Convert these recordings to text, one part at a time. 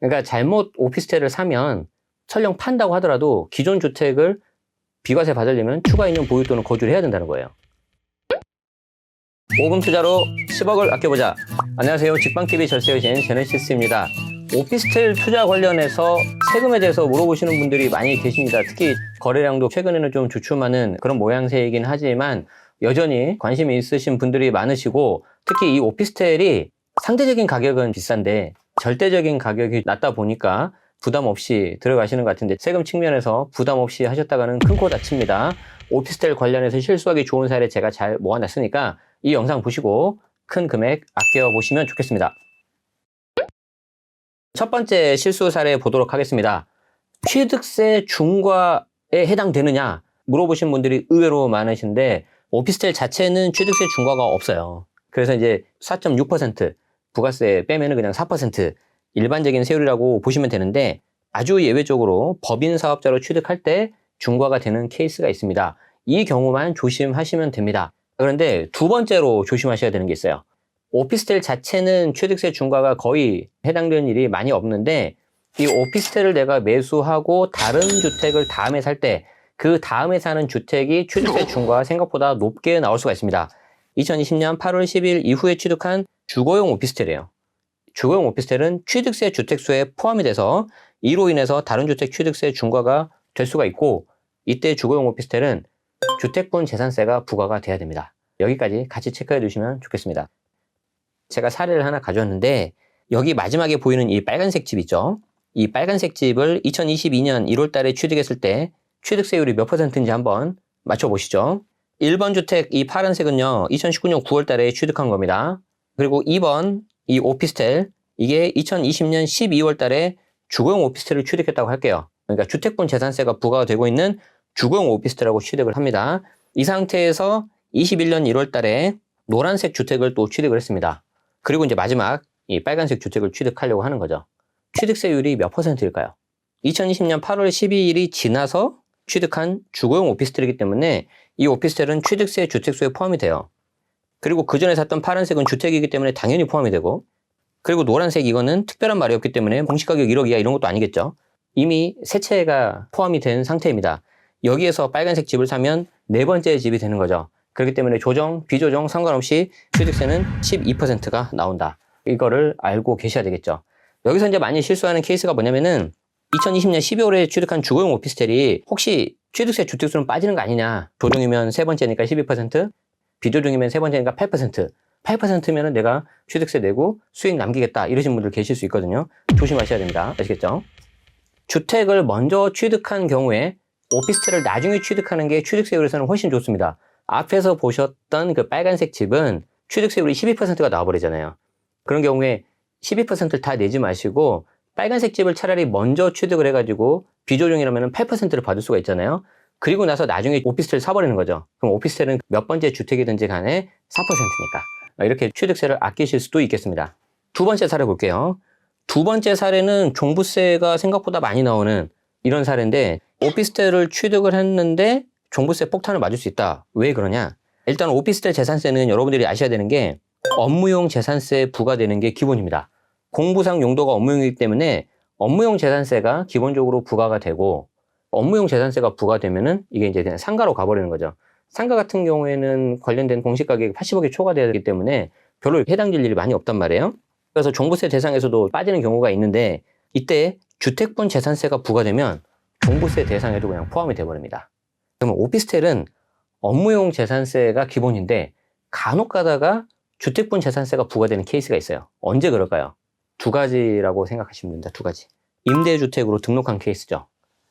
그러니까 잘못 오피스텔을 사면 설령 판다고 하더라도 기존 주택을 비과세 받으려면 추가 2년 보유 또는 거주를 해야 된다는 거예요. 5분 투자로 10억을 아껴보자. 안녕하세요. 직방TV 절세여신 제네시스입니다. 오피스텔 투자 관련해서 세금에 대해서 물어보시는 분들이 많이 계십니다. 특히 거래량도 최근에는 좀 주춤하는 그런 모양새이긴 하지만 여전히 관심이 있으신 분들이 많으시고, 특히 이 오피스텔이 상대적인 가격은 비싼데 절대적인 가격이 낮다 보니까 부담 없이 들어가시는 것 같은데, 세금 측면에서 부담 없이 하셨다가는 큰 코 다칩니다. 오피스텔 관련해서 실수하기 좋은 사례 제가 잘 모아놨으니까 이 영상 보시고 큰 금액 아껴보시면 좋겠습니다. 첫 번째 실수 사례 보도록 하겠습니다. 취득세 중과에 해당되느냐 물어보신 분들이 의외로 많으신데, 오피스텔 자체는 취득세 중과가 없어요. 그래서 이제 4.6% 부가세 빼면은 그냥 4% 일반적인 세율이라고 보시면 되는데, 아주 예외적으로 법인 사업자로 취득할 때 중과가 되는 케이스가 있습니다. 이 경우만 조심하시면 됩니다. 그런데 두 번째로 조심하셔야 되는 게 있어요. 오피스텔 자체는 취득세 중과가 거의 해당되는 일이 많이 없는데, 이 오피스텔을 내가 매수하고 다른 주택을 다음에 살 때 그 다음에 사는 주택이 취득세 중과가 생각보다 높게 나올 수가 있습니다. 2020년 8월 10일 이후에 취득한 주거용 오피스텔이에요. 주거용 오피스텔은 취득세 주택수에 포함이 돼서 이로 인해서 다른 주택 취득세 중과가 될 수가 있고, 이때 주거용 오피스텔은 주택분 재산세가 부과가 돼야 됩니다. 여기까지 같이 체크해 두시면 좋겠습니다. 제가 사례를 하나 가져왔는데, 여기 마지막에 보이는 이 빨간색 집 있죠? 이 빨간색 집을 2022년 1월 달에 취득했을 때 취득세율이 몇 %인지 한번 맞춰보시죠. 1번 주택 이 파란색은요, 2019년 9월 달에 취득한 겁니다. 그리고 2번 이 오피스텔, 이게 2020년 12월 달에 주거용 오피스텔을 취득했다고 할게요. 그러니까 주택분 재산세가 부과가 되고 있는 주거용 오피스텔이라고 취득을 합니다. 이 상태에서 21년 1월 달에 노란색 주택을 또 취득을 했습니다. 그리고 이제 마지막 이 빨간색 주택을 취득하려고 하는 거죠. 취득세율이 몇 %일까요? 2020년 8월 12일이 지나서 취득한 주거용 오피스텔이기 때문에 이 오피스텔은 취득세 주택수에 포함이 돼요. 그리고 그 전에 샀던 파란색은 주택이기 때문에 당연히 포함이 되고, 그리고 노란색 이거는 특별한 말이 없기 때문에 공시가격 1억 이하 이런 것도 아니겠죠. 이미 세 채가 포함이 된 상태입니다. 여기에서 빨간색 집을 사면 네 번째 집이 되는 거죠. 그렇기 때문에 조정, 비조정 상관없이 취득세는 12%가 나온다. 이거를 알고 계셔야 되겠죠. 여기서 이제 많이 실수하는 케이스가 뭐냐면은 2020년 12월에 취득한 주거용 오피스텔이 혹시 취득세 주택수는 빠지는 거 아니냐. 조정이면 세 번째니까 12%, 비조정이면 세 번째니까 8%. 8%면은 내가 취득세 내고 수익 남기겠다. 이러신 분들 계실 수 있거든요. 조심하셔야 됩니다. 아시겠죠? 주택을 먼저 취득한 경우에 오피스텔을 나중에 취득하는 게 취득세율에서는 훨씬 좋습니다. 앞에서 보셨던 그 빨간색 집은 취득세율이 12%가 나와버리잖아요. 그런 경우에 12%를 다 내지 마시고 빨간색 집을 차라리 먼저 취득을 해가지고 비조정이라면 8%를 받을 수가 있잖아요. 그리고 나서 나중에 오피스텔을 사버리는 거죠. 그럼 오피스텔은 몇 번째 주택이든지 간에 4%니까 이렇게 취득세를 아끼실 수도 있겠습니다. 두 번째 사례 볼게요. 두 번째 사례는 종부세가 생각보다 많이 나오는 이런 사례인데, 오피스텔을 취득을 했는데 종부세 폭탄을 맞을 수 있다. 왜 그러냐? 일단 오피스텔 재산세는 여러분들이 아셔야 되는 게 업무용 재산세에 부과되는 게 기본입니다. 공부상 용도가 업무용이기 때문에 업무용 재산세가 기본적으로 부과가 되고, 업무용 재산세가 부과되면은 이게 이제 그냥 상가로 가버리는 거죠. 상가 같은 경우에는 관련된 공시가격이 80억이 초과되기 때문에 별로 해당될 일이 많이 없단 말이에요. 그래서 종부세 대상에서도 빠지는 경우가 있는데, 이때 주택분 재산세가 부과되면 종부세 대상에도 그냥 포함이 돼버립니다. 그러면 오피스텔은 업무용 재산세가 기본인데 간혹 가다가 주택분 재산세가 부과되는 케이스가 있어요. 언제 그럴까요? 두 가지라고 생각하시면 됩니다. 두 가지. 임대주택으로 등록한 케이스죠.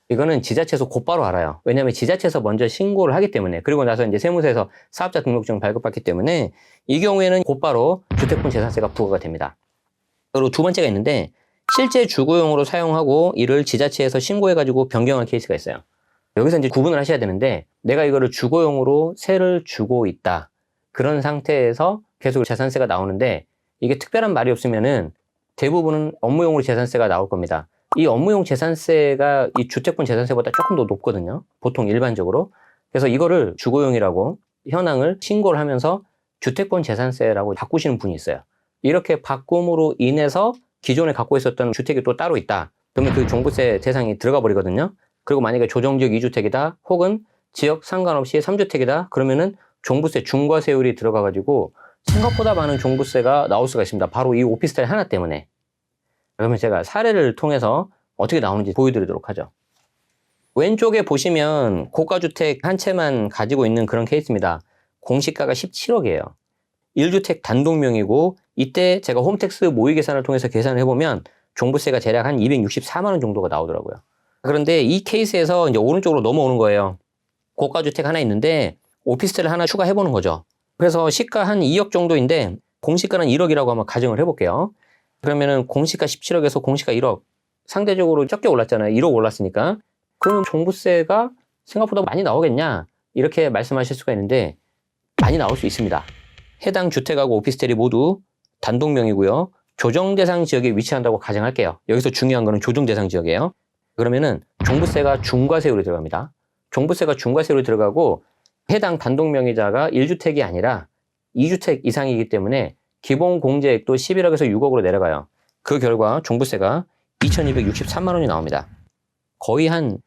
이거는 지자체에서 곧바로 알아요. 왜냐하면 지자체에서 먼저 신고를 하기 때문에, 그리고 나서 이제 세무서에서 사업자 등록증을 발급받기 때문에 이 경우에는 곧바로 주택분 재산세가 부과가 됩니다. 그리고 두 번째가 있는데, 실제 주거용으로 사용하고 이를 지자체에서 신고해가지고 변경한 케이스가 있어요. 여기서 이제 구분을 하셔야 되는데, 내가 이거를 주거용으로 세를 주고 있다. 그런 상태에서 계속 재산세가 나오는데, 이게 특별한 말이 없으면은 대부분은 업무용으로 재산세가 나올 겁니다. 이 업무용 재산세가 이 주택분 재산세보다 조금 더 높거든요. 보통 일반적으로. 그래서 이거를 주거용이라고 현황을 신고를 하면서 주택분 재산세라고 바꾸시는 분이 있어요. 이렇게 바꿈으로 인해서 기존에 갖고 있었던 주택이 또 따로 있다. 그러면 그 종부세 대상이 들어가 버리거든요. 그리고 만약에 조정지역 2주택이다 혹은 지역 상관없이 3주택이다 그러면은 종부세 중과세율이 들어가가지고 생각보다 많은 종부세가 나올 수가 있습니다. 바로 이 오피스텔 하나 때문에. 그러면 제가 사례를 통해서 어떻게 나오는지 보여드리도록 하죠. 왼쪽에 보시면 고가주택 한 채만 가지고 있는 그런 케이스입니다. 공시가가 17억이에요. 1주택 단독명이고 이때 제가 홈택스 모의 계산을 통해서 계산을 해보면 종부세가 대략 한 264만 원 정도가 나오더라고요. 그런데 이 케이스에서 이제 오른쪽으로 넘어오는 거예요. 고가주택 하나 있는데 오피스텔을 하나 추가해보는 거죠. 그래서 시가 한 2억 정도인데 공시가는 1억이라고 한번 가정을 해볼게요. 그러면은 공시가 17억에서 공시가 1억. 상대적으로 적게 올랐잖아요. 1억 올랐으니까. 그러면 종부세가 생각보다 많이 나오겠냐? 이렇게 말씀하실 수가 있는데 많이 나올 수 있습니다. 해당 주택하고 오피스텔이 모두 단독명이고요. 조정대상 지역에 위치한다고 가정할게요. 여기서 중요한 거는 조정대상 지역이에요. 그러면은 종부세가 중과세율이 들어갑니다. 종부세가 중과세율이 들어가고 해당 단독명의자가 1주택이 아니라 2주택 이상이기 때문에 기본 공제액도 11억에서 6억으로 내려가요. 그 결과 종부세가 2,263만 원이 나옵니다. 거의 한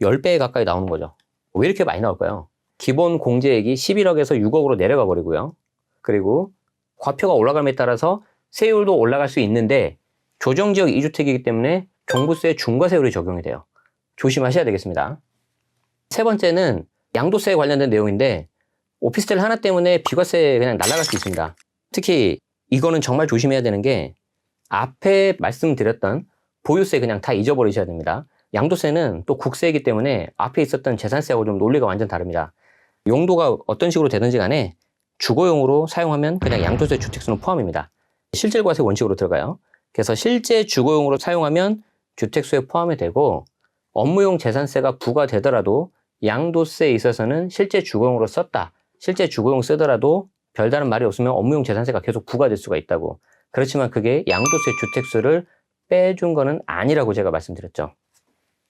10배 가까이 나오는 거죠. 왜 이렇게 많이 나올까요? 기본 공제액이 11억에서 6억으로 내려가 버리고요. 그리고 과표가 올라감에 따라서 세율도 올라갈 수 있는데 조정지역 2주택이기 때문에 종부세 중과세율이 적용이 돼요. 조심하셔야 되겠습니다. 세 번째는 양도세에 관련된 내용인데 오피스텔 하나 때문에 비과세 그냥 날아갈 수 있습니다. 특히 이거는 정말 조심해야 되는 게 앞에 말씀드렸던 보유세 그냥 다 잊어버리셔야 됩니다. 양도세는 또 국세이기 때문에 앞에 있었던 재산세하고 좀 논리가 완전 다릅니다. 용도가 어떤 식으로 되든지 간에 주거용으로 사용하면 그냥 양도세 주택수는 포함입니다. 실질과세 원칙으로 들어가요. 그래서 실제 주거용으로 사용하면 주택수에 포함이 되고 업무용 재산세가 부과되더라도 양도세에 있어서는 실제 주거용으로 썼다. 실제 주거용 쓰더라도 별다른 말이 없으면 업무용 재산세가 계속 부과될 수가 있다고. 그렇지만 그게 양도세 주택수를 빼준 거는 아니라고 제가 말씀드렸죠.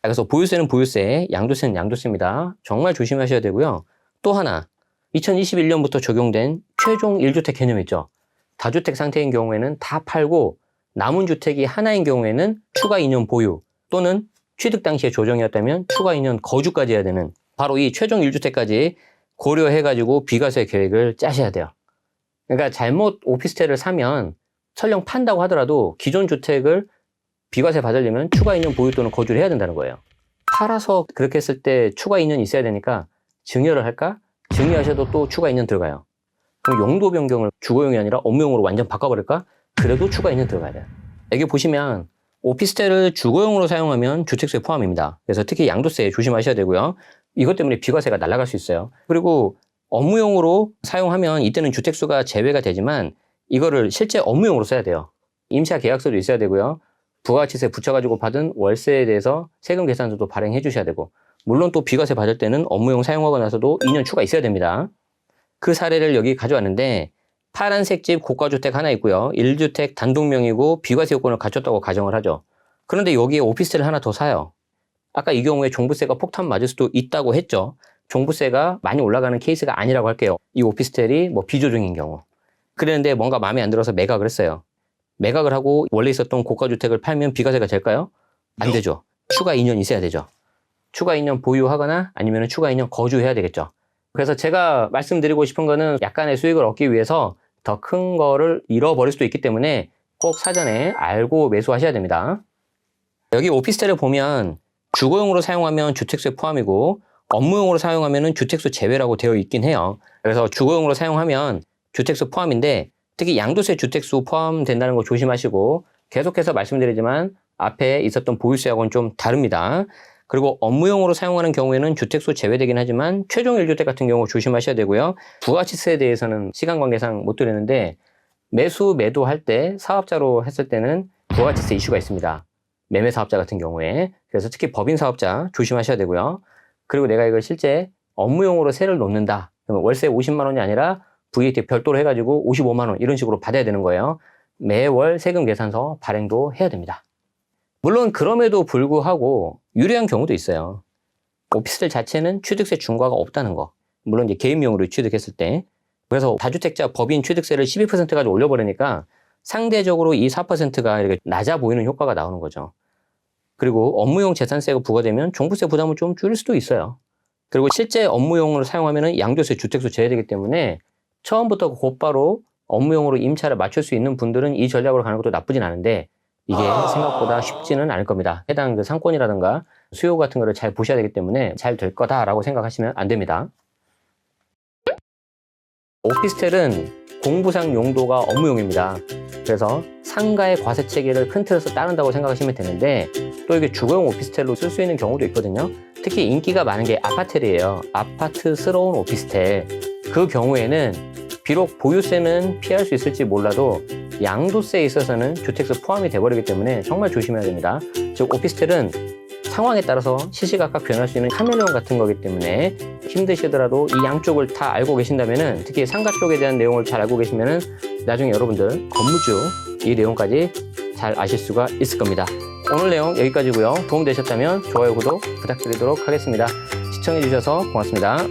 그래서 보유세는 보유세, 양도세는 양도세입니다. 정말 조심하셔야 되고요. 또 하나, 2021년부터 적용된 최종 1주택 개념 있죠. 다주택 상태인 경우에는 다 팔고 남은 주택이 하나인 경우에는 추가 2년 보유 또는 취득 당시에 조정이었다면 추가 2년 거주까지 해야 되는 바로 이 최종 1주택까지 고려해가지고 비과세 계획을 짜셔야 돼요. 그러니까 잘못 오피스텔을 사면 설령 판다고 하더라도 기존 주택을 비과세 받으려면 추가 2년 보유 또는 거주를 해야 된다는 거예요. 팔아서 그렇게 했을 때 추가 2년 있어야 되니까 증여를 할까? 증여하셔도 또 추가 2년 들어가요. 그럼 용도 변경을 주거용이 아니라 업무용으로 완전 바꿔버릴까? 그래도 추가 2년 들어가야 돼요. 여기 보시면 오피스텔을 주거용으로 사용하면 주택수에 포함입니다. 그래서 특히 양도세 조심하셔야 되고요. 이것 때문에 비과세가 날아갈 수 있어요. 그리고 업무용으로 사용하면 이때는 주택수가 제외가 되지만 이거를 실제 업무용으로 써야 돼요. 임차 계약서도 있어야 되고요. 부가가치세 붙여가지고 받은 월세에 대해서 세금 계산서도 발행해 주셔야 되고 물론 또 비과세 받을 때는 업무용 사용하고 나서도 2년 추가 있어야 됩니다. 그 사례를 여기 가져왔는데 파란색 집 고가주택 하나 있고요. 1주택 단독명이고 비과세 요건을 갖췄다고 가정을 하죠. 그런데 여기에 오피스텔을 하나 더 사요. 아까 이 경우에 종부세가 폭탄 맞을 수도 있다고 했죠. 종부세가 많이 올라가는 케이스가 아니라고 할게요. 이 오피스텔이 뭐 비조정인 경우. 그랬는데 뭔가 마음에 안 들어서 매각을 했어요. 매각을 하고 원래 있었던 고가주택을 팔면 비과세가 될까요? 안 되죠. 추가 2년 있어야 되죠. 추가 2년 보유하거나 아니면 추가 2년 거주해야 되겠죠. 그래서 제가 말씀드리고 싶은 거는 약간의 수익을 얻기 위해서 더 큰 거를 잃어버릴 수도 있기 때문에 꼭 사전에 알고 매수하셔야 됩니다. 여기 오피스텔을 보면 주거용으로 사용하면 주택수에 포함이고 업무용으로 사용하면 주택수 제외라고 되어 있긴 해요. 그래서 주거용으로 사용하면 주택수 포함인데 특히 양도세 주택수 포함된다는 거 조심하시고 계속해서 말씀드리지만 앞에 있었던 보유세하고는 좀 다릅니다. 그리고 업무용으로 사용하는 경우에는 주택수 제외되긴 하지만 최종 1주택 같은 경우 조심하셔야 되고요. 부가가치세에 대해서는 시간 관계상 못 드리는데 매수, 매도할 때 사업자로 했을 때는 부가가치세 이슈가 있습니다. 매매 사업자 같은 경우에. 그래서 특히 법인 사업자 조심하셔야 되고요. 그리고 내가 이걸 실제 업무용으로 세를 놓는다. 그러면 월세 50만 원이 아니라 VAT 별도로 해가지고 55만 원 이런 식으로 받아야 되는 거예요. 매월 세금 계산서 발행도 해야 됩니다. 물론 그럼에도 불구하고 유리한 경우도 있어요. 오피스텔 자체는 취득세 중과가 없다는 거. 물론 이제 개인명으로 취득했을 때. 그래서 다주택자 법인 취득세를 12%까지 올려버리니까 상대적으로 이 4%가 이렇게 낮아 보이는 효과가 나오는 거죠. 그리고 업무용 재산세가 부과되면 종부세 부담을 좀 줄일 수도 있어요. 그리고 실제 업무용으로 사용하면 양도세, 주택수 제외되기 때문에 처음부터 곧바로 업무용으로 임차를 맞출 수 있는 분들은 이 전략으로 가는 것도 나쁘진 않은데 이게 생각보다 쉽지는 않을 겁니다. 해당 그 상권이라든가 수요 같은 거를 잘 보셔야 되기 때문에 잘 될 거다라고 생각하시면 안 됩니다. 오피스텔은 공부상 용도가 업무용입니다. 그래서 상가의 과세 체계를 큰 틀에서 따른다고 생각하시면 되는데 또 이게 주거용 오피스텔로 쓸 수 있는 경우도 있거든요. 특히 인기가 많은 게 아파트예요. 아파트스러운 오피스텔. 그 경우에는 비록 보유세는 피할 수 있을지 몰라도 양도세에 있어서는 주택수 포함이 돼버리기 때문에 정말 조심해야 됩니다. 즉 오피스텔은 상황에 따라서 시시각각 변할 수 있는 카멜레온 같은 거기 때문에 힘드시더라도 이 양쪽을 다 알고 계신다면은 특히 상가 쪽에 대한 내용을 잘 알고 계시면은 나중에 여러분들 건물주 이 내용까지 잘 아실 수가 있을 겁니다. 오늘 내용 여기까지고요. 도움되셨다면 좋아요, 구독 부탁드리도록 하겠습니다. 시청해 주셔서 고맙습니다.